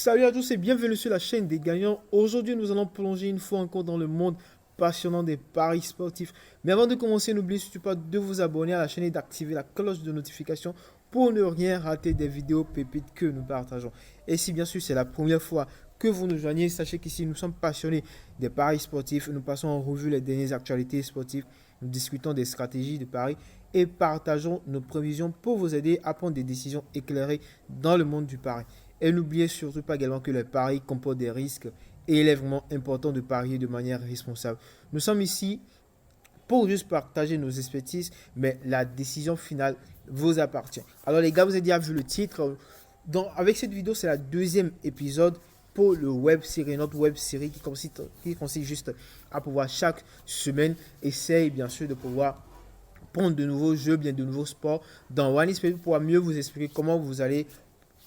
Salut à tous et bienvenue sur la chaîne des gagnants. Aujourd'hui, nous allons plonger une fois encore dans le monde passionnant des paris sportifs. Mais avant de commencer, n'oubliez surtout pas de vous abonner à la chaîne et d'activer la cloche de notification pour ne rien rater des vidéos pépites que nous partageons. Et si bien sûr c'est la première fois que vous nous joignez, sachez qu'ici nous sommes passionnés des paris sportifs. Nous passons en revue les dernières actualités sportives. Nous discutons des stratégies de paris et partageons nos prévisions pour vous aider à prendre des décisions éclairées dans le monde du pari. Et n'oubliez surtout pas également que les paris comportent des risques et il est vraiment important de parier de manière responsable. Nous sommes ici pour juste partager nos expertises, mais la décision finale vous appartient. Alors les gars, vous avez déjà vu le titre. Avec cette vidéo, c'est la deuxième épisode pour le web série, notre web série qui consiste juste à pouvoir chaque semaine essayer bien sûr de pouvoir prendre de nouveaux jeux, bien de nouveaux sports dans OneXP pour pouvoir mieux vous expliquer comment vous allez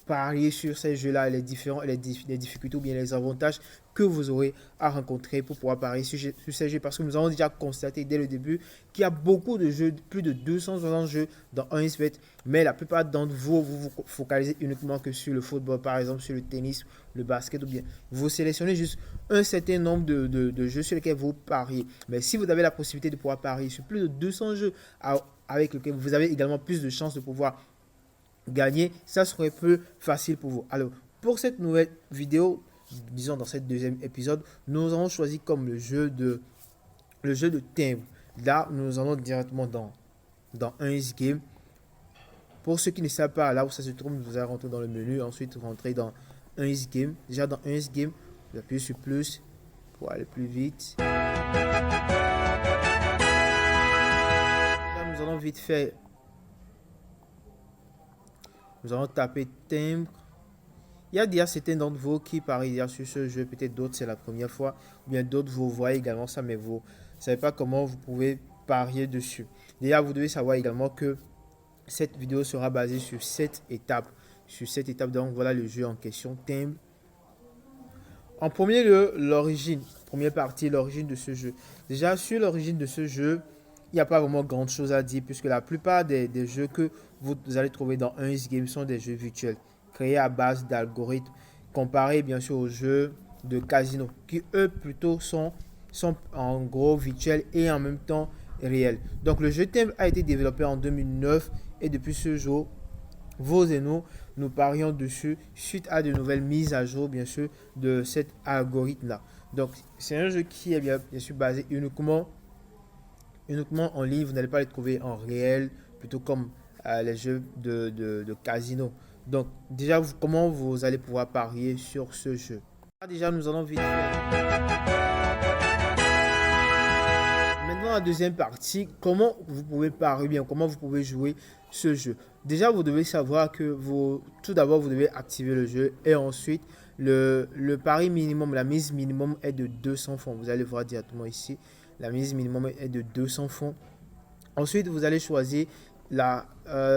parier sur ces jeux-là, les difficultés ou bien les avantages que vous aurez à rencontrer pour pouvoir parier sur ces jeux. Parce que nous avons déjà constaté dès le début qu'il y a beaucoup de jeux, plus de 260 jeux dans 1xBet, mais la plupart d'entre vous, vous focalisez uniquement que sur le football, par exemple sur le tennis, le basket ou bien vous sélectionnez juste un certain nombre de jeux sur lesquels vous pariez. Mais si vous avez la possibilité de pouvoir parier sur plus de 200 jeux avec lesquels vous avez également plus de chances de pouvoir gagner, ça serait plus facile pour vous. Alors, pour cette nouvelle vidéo, disons dans cette deuxième épisode, nous avons choisi comme le jeu de timbre. Là, nous allons directement dans un game. Pour ceux qui ne savent pas, là où ça se trouve, vous allez rentrer dans le menu, ensuite rentrer dans un game. Déjà dans un game, vous appuyez sur plus pour aller plus vite. Là, nous allons vite fait. Nous allons taper timbre. Il y a déjà certains d'entre vous qui parient sur ce jeu. Peut-être d'autres, c'est la première fois. Ou bien d'autres, vous voyez également ça, mais vous ne savez pas comment vous pouvez parier dessus. Déjà, vous devez savoir également que cette vidéo sera basée sur 7 étapes. Sur 7 étapes, donc voilà le jeu en question. Timbre. En premier lieu, l'origine. Première partie, l'origine de ce jeu. Déjà, sur l'origine de ce jeu, il n'y a pas vraiment grand chose à dire puisque la plupart des jeux que vous allez trouver dans un game sont des jeux virtuels créés à base d'algorithmes comparés bien sûr aux jeux de casino qui eux plutôt sont en gros virtuels et en même temps réels. Donc le jeu thème a été développé en 2009 et depuis ce jour, vous et nous parions dessus suite à de nouvelles mises à jour bien sûr de cet algorithme là. Donc c'est un jeu qui est bien sûr basé uniquement en ligne, vous n'allez pas les trouver en réel, plutôt comme les jeux de casino. Donc, déjà, comment vous allez pouvoir parier sur ce jeu? Déjà, nous allons vite maintenant la deuxième partie, comment vous pouvez parier bien, comment vous pouvez jouer ce jeu. Déjà, vous devez savoir que tout d'abord, vous devez activer le jeu et ensuite, le pari minimum, la mise minimum est de 200 fonds. Vous allez voir directement ici. La mise minimum est de 200 fonds. Ensuite, vous allez choisir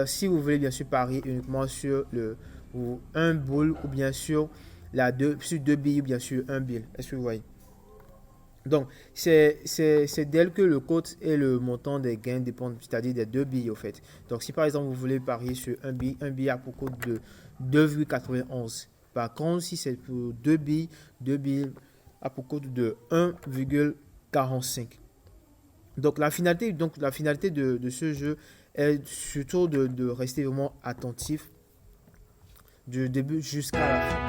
si vous voulez bien sûr parier uniquement sur un boule ou bien sûr sur deux billes ou bien sûr un bill. Est-ce que vous voyez? Donc, c'est d'elle que le cote et le montant des gains dépendent, c'est-à-dire des deux billes au fait. Donc, si par exemple vous voulez parier sur un billet a pour cote de 2,91. Par contre, si c'est pour deux billes a pour cote de 1,45. Donc la finalité de ce jeu est surtout de rester vraiment attentif du début jusqu'à la fin.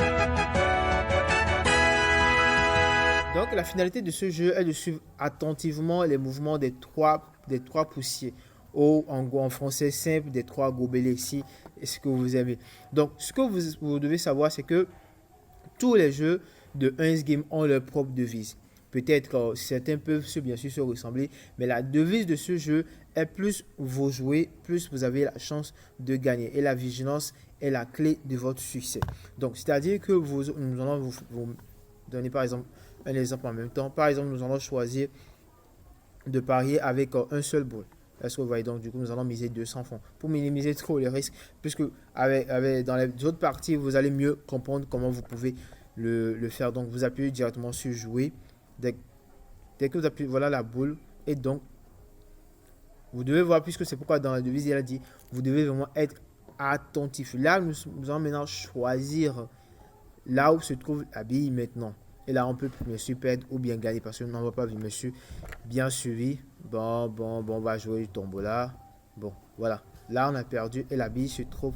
Donc la finalité de ce jeu est de suivre attentivement les mouvements des trois poussiers. Ou en français simple, des trois gobelets ici, ce que vous aimez. Donc ce que vous devez savoir, c'est que tous les jeux de 1 game ont leur propre devise. Peut-être certains peuvent bien sûr se ressembler, mais la devise de ce jeu est plus vous jouez, plus vous avez la chance de gagner. Et la vigilance est la clé de votre succès. Donc, c'est-à-dire que nous allons vous donner par exemple un exemple en même temps. Par exemple, nous allons choisir de parier avec un seul boule. Est-ce que vous voyez? Donc, du coup, nous allons miser 200 fonds pour minimiser trop les risques, puisque dans les autres parties, vous allez mieux comprendre comment vous pouvez le faire. Donc, vous appuyez directement sur jouer. Dès que vous appuyez, voilà la boule. Et donc, vous devez voir, puisque c'est pourquoi dans la devise, il a dit, vous devez vraiment être attentif. Là, nous allons maintenant choisir là où se trouve la bille maintenant. Et là, on peut monsieur perdre ou bien gagner parce que on va pas vu monsieur bien suivi. Bon, on va jouer du tombola. Bon, voilà. Là, on a perdu et la bille se trouve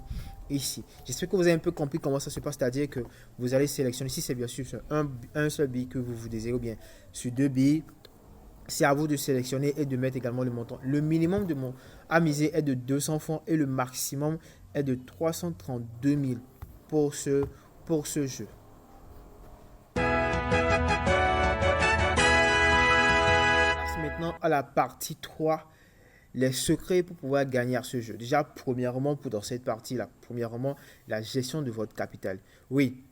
ici. J'espère que vous avez un peu compris comment ça se passe, c'est-à-dire que vous allez sélectionner, si c'est bien sûr sur un seul bille que vous désirez ou bien sur deux billes, c'est à vous de sélectionner et de mettre également le montant. Le minimum de mon à miser est de 200 francs et le maximum est de 332 000 pour ce jeu. Maintenant à la partie 3, les secrets pour pouvoir gagner à ce jeu. Déjà, premièrement, dans cette partie-là, premièrement, la gestion de votre capital. Oui,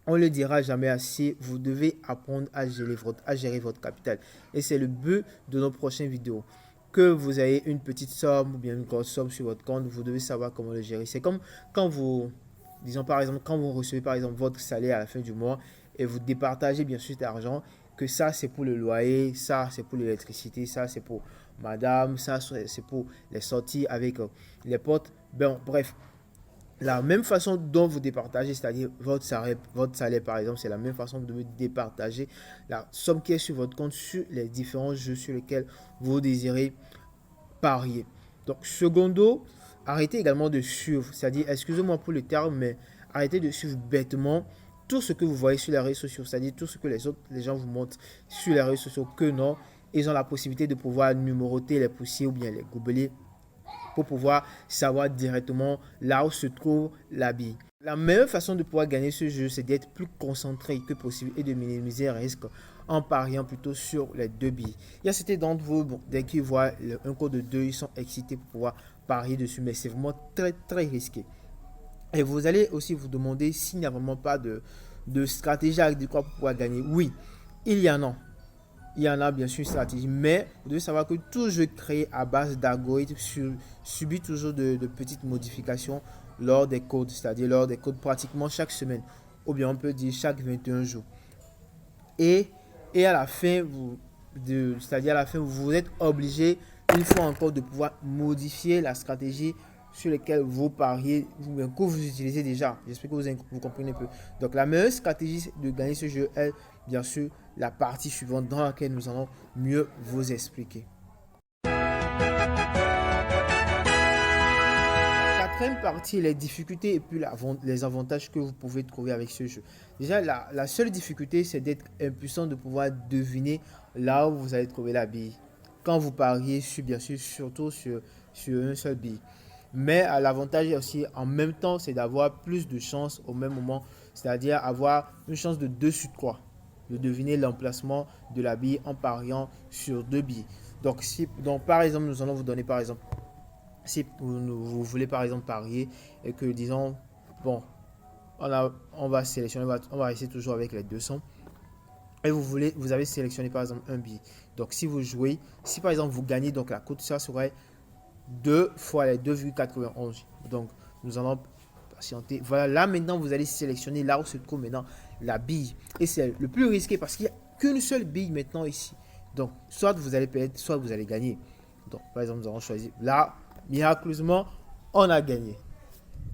on ne le dira jamais assez, vous devez apprendre à gérer votre capital. Et c'est le but de nos prochaines vidéos. Que vous ayez une petite somme ou bien une grosse somme sur votre compte, vous devez savoir comment le gérer. C'est comme quand vous, disons par exemple, quand vous recevez par exemple votre salaire à la fin du mois et vous départagez bien sûr cet argent, que ça c'est pour le loyer, ça c'est pour l'électricité, ça c'est pour madame, ça c'est pour les sorties avec les potes. Ben, bref, la même façon dont vous départagez, c'est-à-dire votre salaire par exemple, c'est la même façon que vous devez départager la somme qui est sur votre compte sur les différents jeux sur lesquels vous désirez parier. Donc, secondo, arrêtez également de suivre, c'est-à-dire, excusez-moi pour le terme, mais arrêtez de suivre bêtement tout ce que vous voyez sur les réseaux sociaux, c'est-à-dire tout ce que les gens vous montrent sur les réseaux sociaux, que non, ils ont la possibilité de pouvoir numéroter les poussiers ou bien les gobelets pour pouvoir savoir directement là où se trouve la bille. La meilleure façon de pouvoir gagner ce jeu, c'est d'être plus concentré que possible et de minimiser le risque en pariant plutôt sur les deux billes. Il y a certains d'entre vous, bon, dès qu'ils voient un code de 2, ils sont excités pour pouvoir parier dessus, mais c'est vraiment très très risqué. Et vous allez aussi vous demander s'il n'y a vraiment pas de stratégie adéquate pour pouvoir gagner. Oui, il y en a. Il y en a bien sûr une stratégie, mais vous devez savoir que tout jeu créé à base d'algorithmes subit toujours de petites modifications lors des codes, c'est-à-dire lors des codes pratiquement chaque semaine, ou bien on peut dire chaque 21 jours. Et à la fin, c'est-à-dire à la fin, vous êtes obligé une fois encore de pouvoir modifier la stratégie sur lesquelles vous pariez, que vous utilisez déjà. J'espère que vous comprenez un peu. Donc la meilleure stratégie de gagner ce jeu est bien sûr la partie suivante dans laquelle nous allons mieux vous expliquer. Quatrième partie, les difficultés et puis les avantages que vous pouvez trouver avec ce jeu. Déjà, la seule difficulté, c'est d'être impuissant de pouvoir deviner là où vous allez trouver la bille. Quand vous pariez, bien sûr, surtout sur un seul bille. Mais l'avantage aussi, en même temps, c'est d'avoir plus de chances au même moment. C'est-à-dire avoir une chance de 2 sur 3. De deviner l'emplacement de la bille en pariant sur 2 billes. Donc, par exemple, nous allons vous donner par exemple, si vous voulez par exemple parier et que disons, bon, on va sélectionner, on va essayer toujours avec les 200. Et vous avez sélectionné par exemple un billet. Donc, si vous jouez, si par exemple vous gagnez, donc la cote, ça serait 2 fois les 2,91. Donc, nous allons patienter. Voilà, là maintenant, vous allez sélectionner là où se trouve maintenant la bille. Et c'est le plus risqué parce qu'il n'y a qu'une seule bille maintenant ici. Donc, soit vous allez perdre, soit vous allez gagner. Donc, par exemple, nous allons choisir. Là, miraculeusement, on a gagné.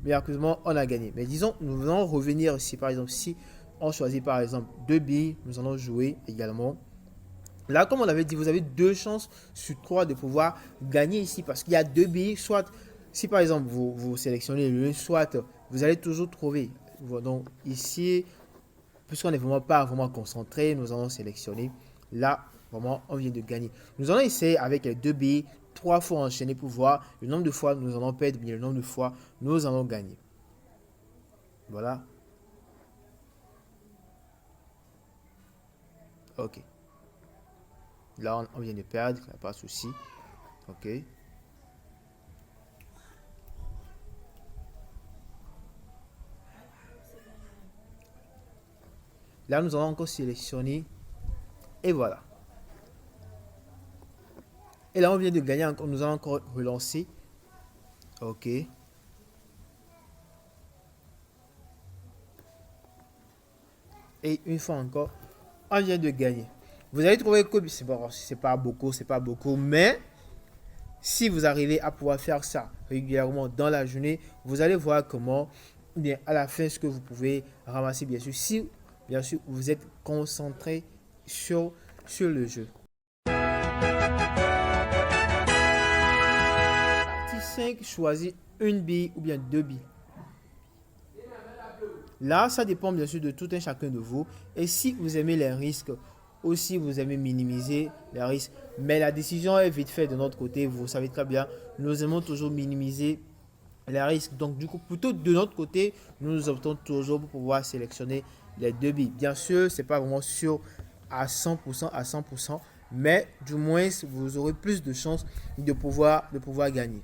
Miraculeusement, on a gagné. Mais disons, nous allons revenir ici. Par exemple, si on choisit par exemple 2 billes, nous allons jouer également. Là, comme on avait dit, vous avez 2 chances sur 3 de pouvoir gagner ici parce qu'il y a 2 billes. Soit, si par exemple vous sélectionnez le, soit vous allez toujours trouver. Donc ici, puisqu'on n'est vraiment pas vraiment concentré, nous allons sélectionner. Là, vraiment, on vient de gagner. Nous allons essayer avec les 2 billes, 3 fois enchaîner pour voir le nombre de fois nous allons perdre, bien le nombre de fois nous allons gagner. Voilà. Ok. Là, on vient de perdre, il n'y a pas de souci. Ok. Là, nous allons encore sélectionner. Et voilà. Et là, on vient de gagner encore. Nous allons encore relancer. Ok. Et une fois encore, on vient de gagner. Vous allez trouver que c'est pas beaucoup, mais si vous arrivez à pouvoir faire ça régulièrement dans la journée, vous allez voir comment bien à la fin ce que vous pouvez ramasser, bien sûr, si bien sûr vous êtes concentré sur le jeu. Partie 5, choisis une bille ou bien deux billes. Là, ça dépend bien sûr de tout un chacun de vous. Et si vous aimez les risques, aussi vous aimez minimiser les risques. Mais la décision est vite faite de notre côté. Vous savez très bien, nous aimons toujours minimiser les risques. Donc du coup, plutôt de notre côté, nous optons toujours pour pouvoir sélectionner les deux billes. Bien sûr, ce n'est pas vraiment sûr à 100%, mais du moins, vous aurez plus de chances de pouvoir gagner.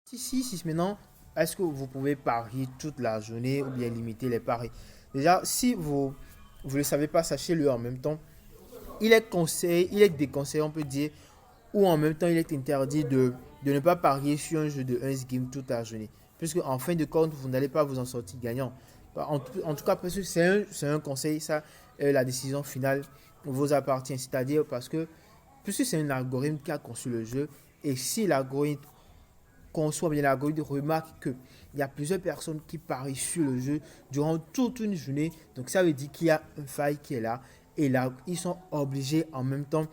Si maintenant, est-ce que vous pouvez parier toute la journée ou bien limiter les paris? Déjà, si vous ne le savez pas, sachez-le en même temps. Il est déconseillé, on peut dire, ou en même temps, il est interdit de ne pas parier sur un jeu de 1 game toute la journée. Puisque en fin de compte, vous n'allez pas vous en sortir gagnant. En tout cas, parce que c'est un conseil, ça, la décision finale vous appartient. C'est-à-dire parce que, puisque c'est un algorithme qui a conçu le jeu, et si l'algorithme conçoit bien l'algorithme, remarque qu'il y a plusieurs personnes qui parient sur le jeu durant toute une journée. Donc ça veut dire qu'il y a un faille qui est là. Et là, ils sont obligés en même temps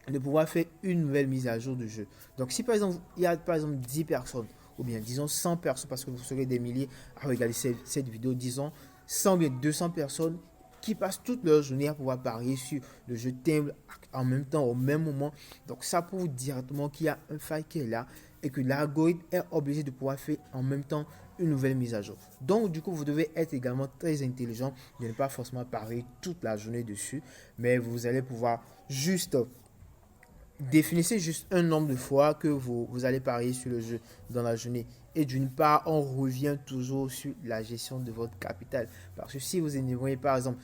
de pouvoir faire une nouvelle mise à jour du jeu. Donc si par exemple, il y a par exemple 10 personnes, ou bien disons 100 personnes, parce que vous serez des milliers à regarder cette vidéo, disons 100 ou bien 200 personnes qui passent toute leur journée à pouvoir parier sur le jeu Timble en même temps, au même moment. Donc ça prouve directement qu'il y a un faille qui est là et que l'algorithme est obligé de pouvoir faire en même temps une nouvelle mise à jour. Donc du coup, vous devez être également très intelligent de ne pas forcément parier toute la journée dessus, mais vous allez pouvoir juste définissez juste un nombre de fois que vous allez parier sur le jeu dans la journée. Et d'une part, on revient toujours sur la gestion de votre capital. Parce que si vous énumérer par exemple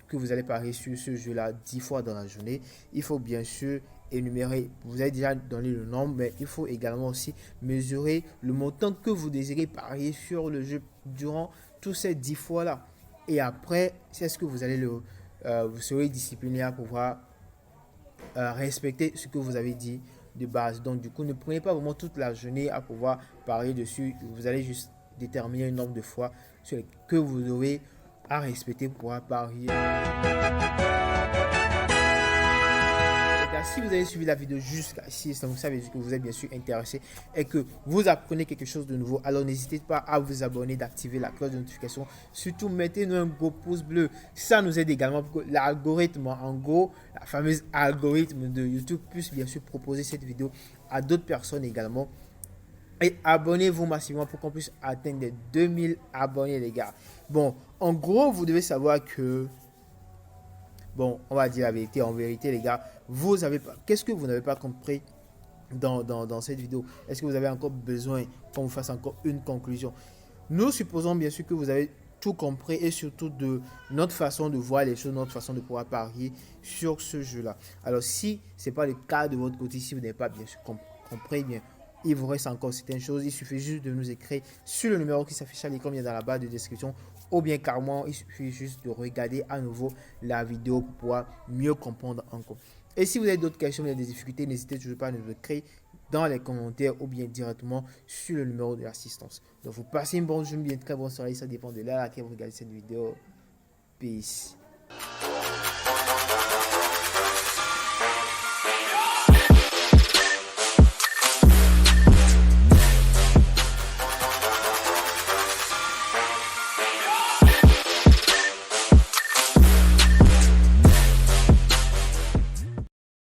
que vous allez parier sur ce jeu-là 10 fois dans la journée, il faut bien sûr énumérer, vous avez déjà donné le nombre, mais il faut également aussi mesurer le montant que vous désirez parier sur le jeu durant tous ces 10 fois-là. Et après, c'est ce que vous allez vous serez discipliné à pouvoir respecter ce que vous avez dit de base. Donc du coup, ne prenez pas vraiment toute la journée à pouvoir parier dessus. Vous allez juste déterminer un nombre de fois que vous aurez à respecter pour pouvoir parier. Si vous avez suivi la vidéo jusqu'à ici, ça veut dire que vous êtes bien sûr intéressé et que vous apprenez quelque chose de nouveau. Alors n'hésitez pas à vous abonner, d'activer la cloche de notification. Surtout, mettez-nous un gros pouce bleu. Ça nous aide également pour que l'algorithme, en gros, la fameuse algorithme de YouTube puisse bien sûr proposer cette vidéo à d'autres personnes également. Et abonnez-vous massivement pour qu'on puisse atteindre les 2000 abonnés, les gars. Bon, en gros, vous devez savoir que... Bon, on va dire la vérité. En vérité, les gars, vous avez pas... Qu'est-ce que vous n'avez pas compris dans cette vidéo? Est-ce que vous avez encore besoin qu'on vous fasse encore une conclusion? Nous supposons bien sûr que vous avez tout compris et surtout de notre façon de voir les choses, notre façon de pouvoir parier sur ce jeu-là. Alors, si ce n'est pas le cas de votre côté, si vous n'avez pas bien sûr compris, bien, il vous reste encore certaines choses. Il suffit juste de nous écrire sur le numéro qui s'affiche à l'écran, bien dans la barre de description, ou bien carrément, il suffit juste de regarder à nouveau la vidéo pour pouvoir mieux comprendre encore. Et si vous avez d'autres questions, des difficultés, n'hésitez toujours pas à nous écrire dans les commentaires ou bien directement sur le numéro de l'assistance. Donc, vous passez une bonne journée, une très bonne soirée. Ça dépend de l'heure à laquelle vous regardez cette vidéo. Peace.